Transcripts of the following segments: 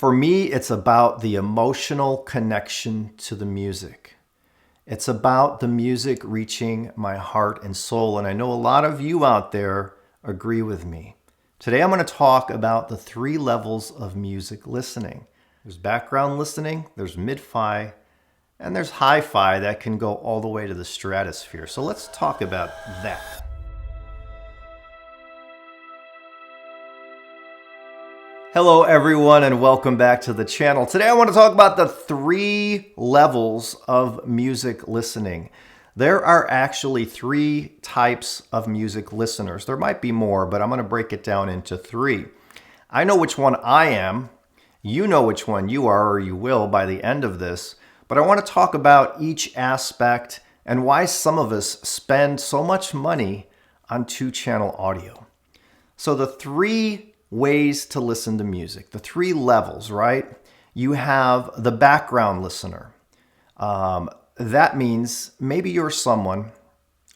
For me, it's about the emotional connection to the music. It's about the music reaching my heart and soul. And I know a lot of you out there agree with me. Today, I'm going to talk about the three levels of music listening. There's background listening, there's mid-fi, and there's hi-fi that can go all the way to the stratosphere. So let's talk about that. Hello everyone and welcome back to the channel. Today I want to talk about the three levels of music listening. There are actually three types of music listeners. There might be more, but I'm going to break it down into three. I know which one I am. You know which one you are, or you will by the end of this. But I want to talk about each aspect and why some of us spend so much money on two-channel audio. So the three ways to listen to music, the three levels, right? You have the background listener. That means maybe you're someone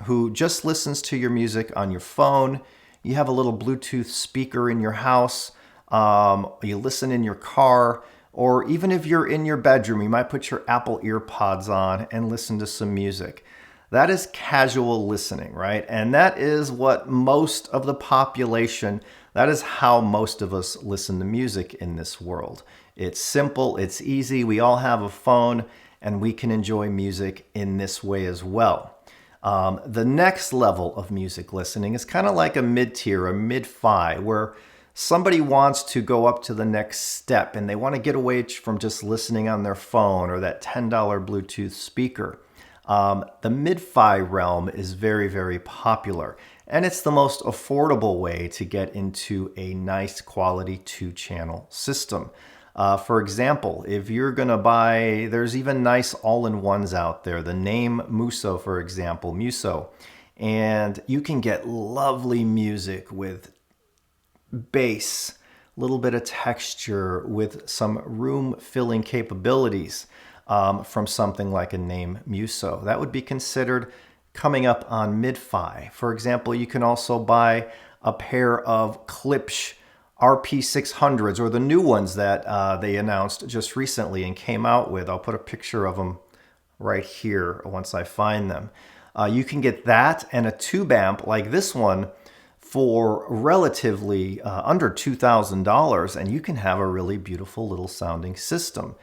who just listens to your music on your phone. You have a little Bluetooth speaker in your house. You listen in your car, or even if you're in your bedroom, you might put your Apple EarPods on and listen to some music. That is casual listening, right? And that is what most of the population, that is how most of us listen to music in this world. It's simple, it's easy, we all have a phone, and we can enjoy music in this way as well. The next level of music listening is kind of like a mid-tier, a mid-fi, where somebody wants to go up to the next step and they want to get away from just listening on their phone or that $10 Bluetooth speaker. The mid-fi realm is very, very popular, and it's the most affordable way to get into a nice quality two-channel system. For example, if you're going to buy, there's even nice all-in-ones out there. The name Muso, for example, Muso, and you can get lovely music with bass, a little bit of texture with some room-filling capabilities. From something like a name Muso. That would be considered coming up on mid-fi. For example, you can also buy a pair of Klipsch RP600s, or the new ones that they announced just recently and came out with. I'll put a picture of them right here once I find them. You can get that and a tube amp like this one for relatively under $2,000, and you can have a really beautiful little sounding system.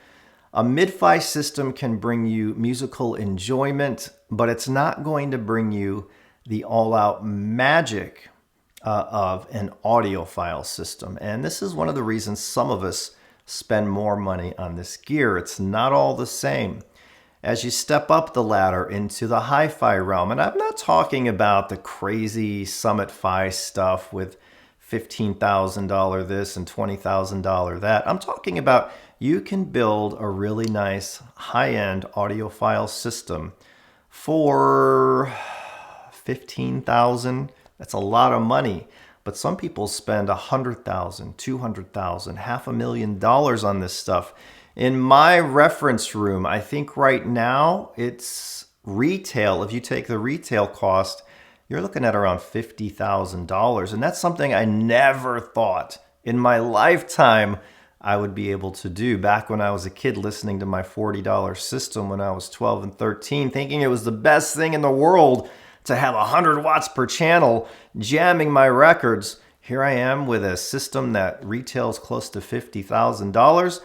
A mid-fi system can bring you musical enjoyment, but it's not going to bring you the all-out magic of an audiophile system. And this is one of the reasons some of us spend more money on this gear. It's not all the same. As you step up the ladder into the hi-fi realm, and I'm not talking about the crazy Summit Fi stuff with $15,000 this and $20,000 that. I'm talking about you can build a really nice high-end audiophile system for $15,000. That's a lot of money, but some people spend $100,000, $200,000, $500,000 on this stuff. In my reference room, I think right now it's retail. If you take the retail cost, you're looking at around $50,000. And that's something I never thought in my lifetime I would be able to do. Back when I was a kid listening to my $40 system when I was 12 and 13, thinking it was the best thing in the world to have 100 watts per channel jamming my records. Here I am with a system that retails close to $50,000.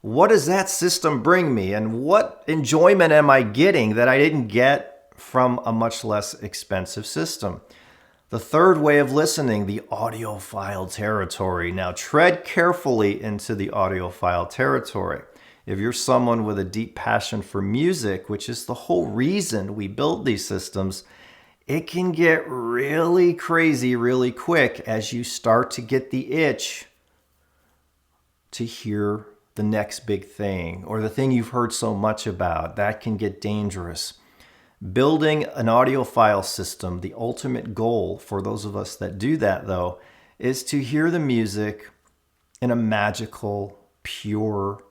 What does that system bring me, and what enjoyment am I getting that I didn't get from a much less expensive system? The third way of listening, the audiophile territory. Now tread carefully into the audiophile territory. If you're someone with a deep passion for music, which is the whole reason we build these systems, it can get really crazy really quick as you start to get the itch to hear the next big thing, or the thing you've heard so much about. That can get dangerous. Building an audiophile system, the ultimate goal for those of us that do that, though, is to hear the music in a magical, pure,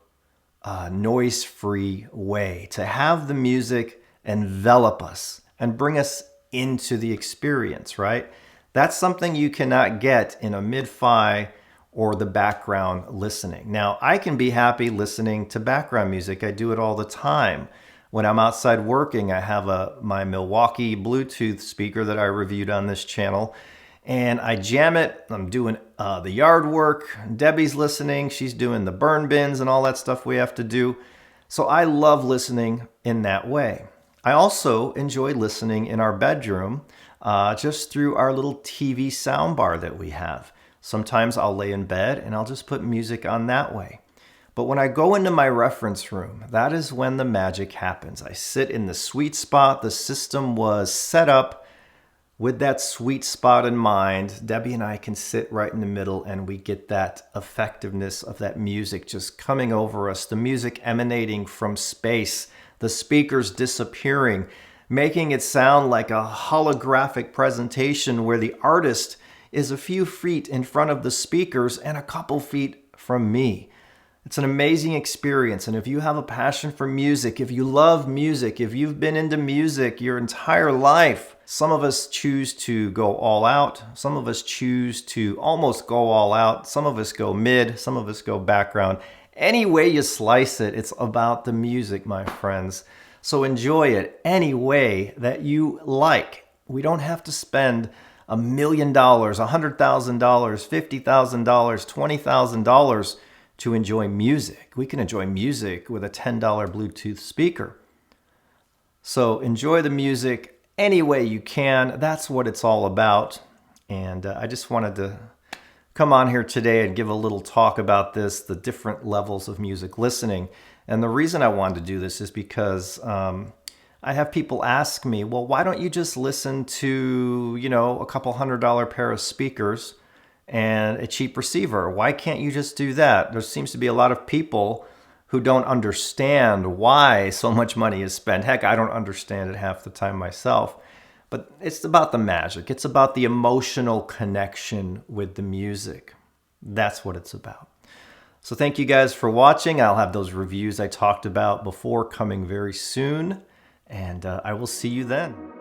noise-free way, to have the music envelop us and bring us into the experience, right? That's something you cannot get in a mid-fi or the background listening. Now, I can be happy listening to background music. I do it all the time. When I'm outside working, I have my Milwaukee Bluetooth speaker that I reviewed on this channel, and I jam it. I'm doing the yard work. Debbie's listening. She's doing the burn bins and all that stuff we have to do. So I love listening in that way. I also enjoy listening in our bedroom just through our little TV soundbar that we have. Sometimes I'll lay in bed and I'll just put music on that way. But when I go into my reference room, that is when the magic happens. I sit in the sweet spot. The system was set up with that sweet spot in mind. Debbie and I can sit right in the middle and we get that effectiveness of that music just coming over us, the music emanating from space, the speakers disappearing, making it sound like a holographic presentation where the artist is a few feet in front of the speakers and a couple feet from me. It's an amazing experience. And if you have a passion for music, if you love music, if you've been into music your entire life, some of us choose to go all out. Some of us choose to almost go all out. Some of us go mid. Some of us go background. Any way you slice it, it's about the music, my friends. So enjoy it any way that you like. We don't have to spend $1 million, $100,000, $50,000, $20,000 to enjoy music. We can enjoy music with a $10 Bluetooth speaker. So enjoy the music any way you can. That's what it's all about. And I just wanted to come on here today and give a little talk about this, the different levels of music listening. And the reason I wanted to do this is because I have people ask me, well, why don't you just listen to, a couple $100 pair of speakers and a cheap receiver? Why can't you just do that? There seems to be a lot of people who don't understand why so much money is spent. Heck, I don't understand it half the time myself. But it's about the magic. It's about the emotional connection with the music. That's what it's about. So thank you guys for watching. I'll have those reviews I talked about before coming very soon. And I will see you then.